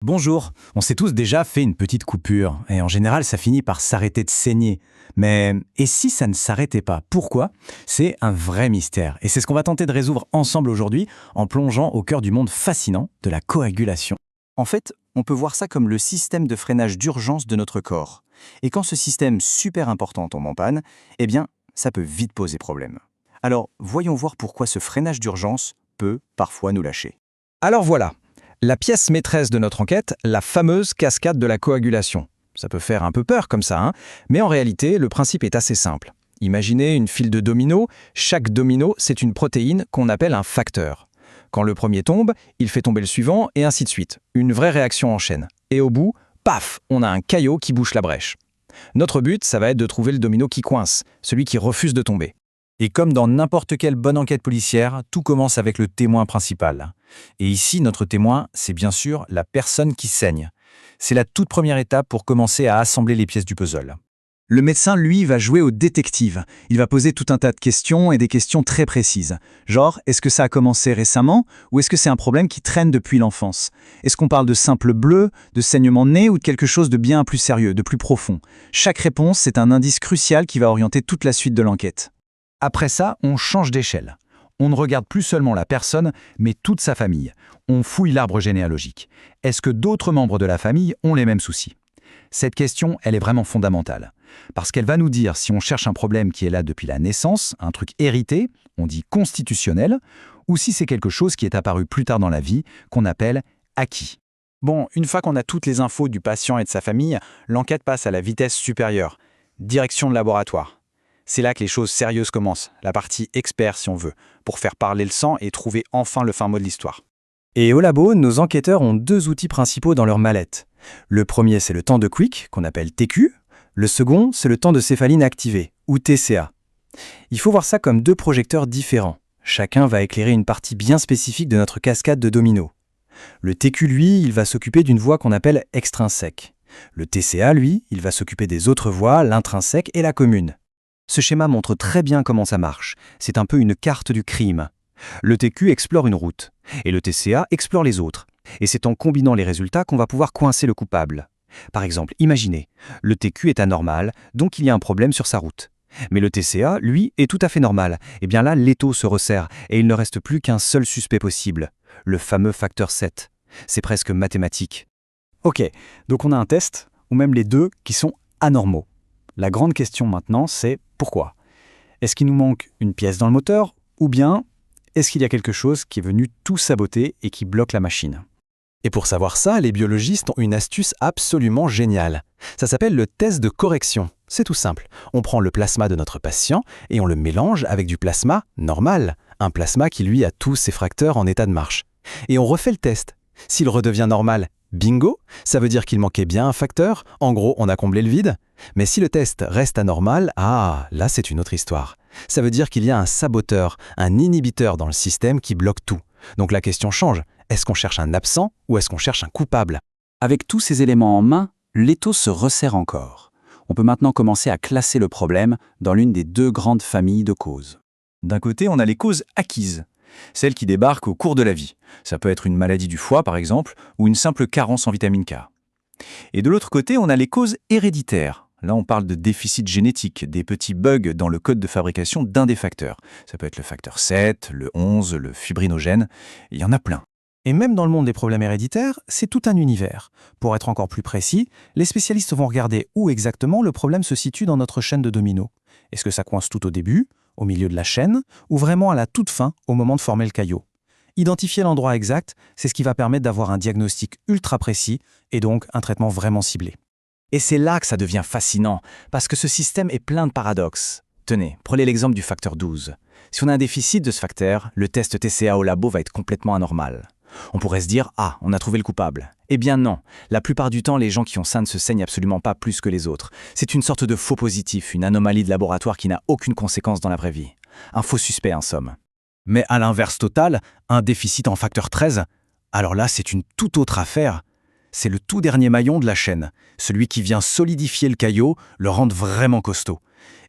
Bonjour, on s'est tous déjà fait une petite coupure, et en général ça finit par s'arrêter de saigner. Mais et si ça ne s'arrêtait pas? Pourquoi? C'est un vrai mystère, et c'est ce qu'on va tenter de résoudre ensemble aujourd'hui en plongeant au cœur du monde fascinant de la coagulation. En fait, on peut voir ça comme le système de freinage d'urgence de notre corps. Et quand ce système super important tombe en panne, eh bien, ça peut vite poser problème. Alors, voyons voir pourquoi ce freinage d'urgence peut parfois nous lâcher. Alors voilà, la pièce maîtresse de notre enquête, la fameuse cascade de la coagulation. Ça peut faire un peu peur comme ça, mais en réalité, le principe est assez simple. Imaginez une file de dominos, chaque domino, c'est une protéine qu'on appelle un facteur. Quand le premier tombe, il fait tomber le suivant, et ainsi de suite. Une vraie réaction en chaîne. Et au bout, paf, on a un caillot qui bouche la brèche. Notre but, ça va être de trouver le domino qui coince, celui qui refuse de tomber. Et comme dans n'importe quelle bonne enquête policière, tout commence avec le témoin principal. Et ici, notre témoin, c'est bien sûr la personne qui saigne. C'est la toute première étape pour commencer à assembler les pièces du puzzle. Le médecin, lui, va jouer au détective. Il va poser tout un tas de questions et des questions très précises. Genre, est-ce que ça a commencé récemment ou est-ce que c'est un problème qui traîne depuis l'enfance? Est-ce qu'on parle de simple bleu, de saignement de nez ou de quelque chose de bien plus sérieux, de plus profond? Chaque réponse, c'est un indice crucial qui va orienter toute la suite de l'enquête. Après ça, on change d'échelle. On ne regarde plus seulement la personne, mais toute sa famille. On fouille l'arbre généalogique. Est-ce que d'autres membres de la famille ont les mêmes soucis? Cette question, elle est vraiment fondamentale. Parce qu'elle va nous dire si on cherche un problème qui est là depuis la naissance, un truc hérité, on dit constitutionnel, ou si c'est quelque chose qui est apparu plus tard dans la vie, qu'on appelle acquis. Bon, une fois qu'on a toutes les infos du patient et de sa famille, l'enquête passe à la vitesse supérieure. Direction de laboratoire. C'est là que les choses sérieuses commencent, la partie expert si on veut, pour faire parler le sang et trouver enfin le fin mot de l'histoire. Et au labo, nos enquêteurs ont deux outils principaux dans leur mallette. Le premier, c'est le temps de Quick, qu'on appelle TQ. Le second, c'est le temps de céphaline activé, ou TCA. Il faut voir ça comme deux projecteurs différents. Chacun va éclairer une partie bien spécifique de notre cascade de dominos. Le TQ, lui, il va s'occuper d'une voie qu'on appelle extrinsèque. Le TCA, lui, il va s'occuper des autres voies, l'intrinsèque et la commune. Ce schéma montre très bien comment ça marche. C'est un peu une carte du crime. Le TQ explore une route, et le TCA explore les autres. Et c'est en combinant les résultats qu'on va pouvoir coincer le coupable. Par exemple, imaginez, le TQ est anormal, donc il y a un problème sur sa route. Mais le TCA, lui, est tout à fait normal. Et bien là, l'étau se resserre, et il ne reste plus qu'un seul suspect possible, le fameux facteur 7. C'est presque mathématique. Ok, donc on a un test, ou même les deux, qui sont anormaux. La grande question maintenant, c'est pourquoi? Est-ce qu'il nous manque une pièce dans le moteur, ou bien est-ce qu'il y a quelque chose qui est venu tout saboter et qui bloque la machine? Et pour savoir ça, les biologistes ont une astuce absolument géniale. Ça s'appelle le test de correction. C'est tout simple. On prend le plasma de notre patient et on le mélange avec du plasma normal, un plasma qui lui a tous ses fracteurs en état de marche. Et on refait le test. S'il redevient normal, bingo, ça veut dire qu'il manquait bien un facteur, en gros on a comblé le vide. Mais si le test reste anormal, là c'est une autre histoire. Ça veut dire qu'il y a un saboteur, un inhibiteur dans le système qui bloque tout. Donc la question change, est-ce qu'on cherche un absent ou est-ce qu'on cherche un coupable? Avec tous ces éléments en main, l'étau se resserre encore. On peut maintenant commencer à classer le problème dans l'une des deux grandes familles de causes. D'un côté, on a les causes acquises, celles qui débarquent au cours de la vie. Ça peut être une maladie du foie par exemple, ou une simple carence en vitamine K. Et de l'autre côté, on a les causes héréditaires. Là, on parle de déficit génétique, des petits bugs dans le code de fabrication d'un des facteurs. Ça peut être le facteur 7, le 11, le fibrinogène, il y en a plein. Et même dans le monde des problèmes héréditaires, c'est tout un univers. Pour être encore plus précis, les spécialistes vont regarder où exactement le problème se situe dans notre chaîne de dominos. Est-ce que ça coince tout au début, au milieu de la chaîne, ou vraiment à la toute fin, au moment de former le caillot? Identifier l'endroit exact, c'est ce qui va permettre d'avoir un diagnostic ultra précis et donc un traitement vraiment ciblé. Et c'est là que ça devient fascinant, parce que ce système est plein de paradoxes. Tenez, prenez l'exemple du facteur 12. Si on a un déficit de ce facteur, le test TCA au labo va être complètement anormal. On pourrait se dire « Ah, on a trouvé le coupable ». Eh bien non, la plupart du temps, les gens qui ont ça ne se saignent absolument pas plus que les autres. C'est une sorte de faux positif, une anomalie de laboratoire qui n'a aucune conséquence dans la vraie vie. Un faux suspect en somme. Mais à l'inverse total, un déficit en facteur 13, alors là c'est une toute autre affaire. C'est le tout dernier maillon de la chaîne, celui qui vient solidifier le caillot, le rendre vraiment costaud.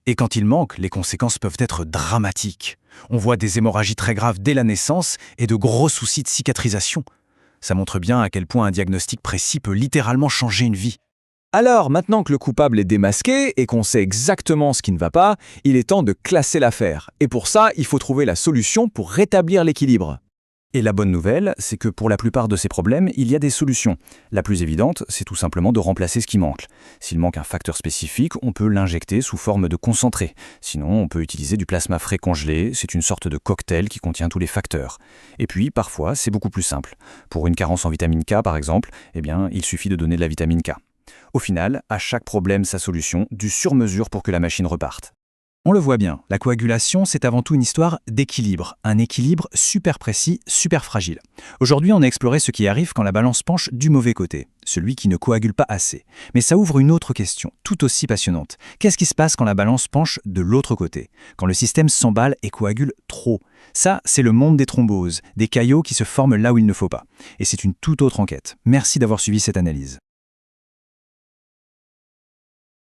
Et quand il manque, les conséquences peuvent être dramatiques. On voit des hémorragies très graves dès la naissance et de gros soucis de cicatrisation. Ça montre bien à quel point un diagnostic précis peut littéralement changer une vie. Alors, maintenant que le coupable est démasqué et qu'on sait exactement ce qui ne va pas, il est temps de classer l'affaire. Et pour ça, il faut trouver la solution pour rétablir l'équilibre. Et la bonne nouvelle, c'est que pour la plupart de ces problèmes, il y a des solutions. La plus évidente, c'est tout simplement de remplacer ce qui manque. S'il manque un facteur spécifique, on peut l'injecter sous forme de concentré. Sinon, on peut utiliser du plasma frais congelé, c'est une sorte de cocktail qui contient tous les facteurs. Et puis, parfois, c'est beaucoup plus simple. Pour une carence en vitamine K, par exemple, il suffit de donner de la vitamine K. Au final, à chaque problème sa solution, du sur-mesure pour que la machine reparte. On le voit bien, la coagulation, c'est avant tout une histoire d'équilibre. Un équilibre super précis, super fragile. Aujourd'hui, on a exploré ce qui arrive quand la balance penche du mauvais côté, celui qui ne coagule pas assez. Mais ça ouvre une autre question, tout aussi passionnante. Qu'est-ce qui se passe quand la balance penche de l'autre côté? Quand le système s'emballe et coagule trop? Ça, c'est le monde des thromboses, des caillots qui se forment là où il ne faut pas. Et c'est une toute autre enquête. Merci d'avoir suivi cette analyse.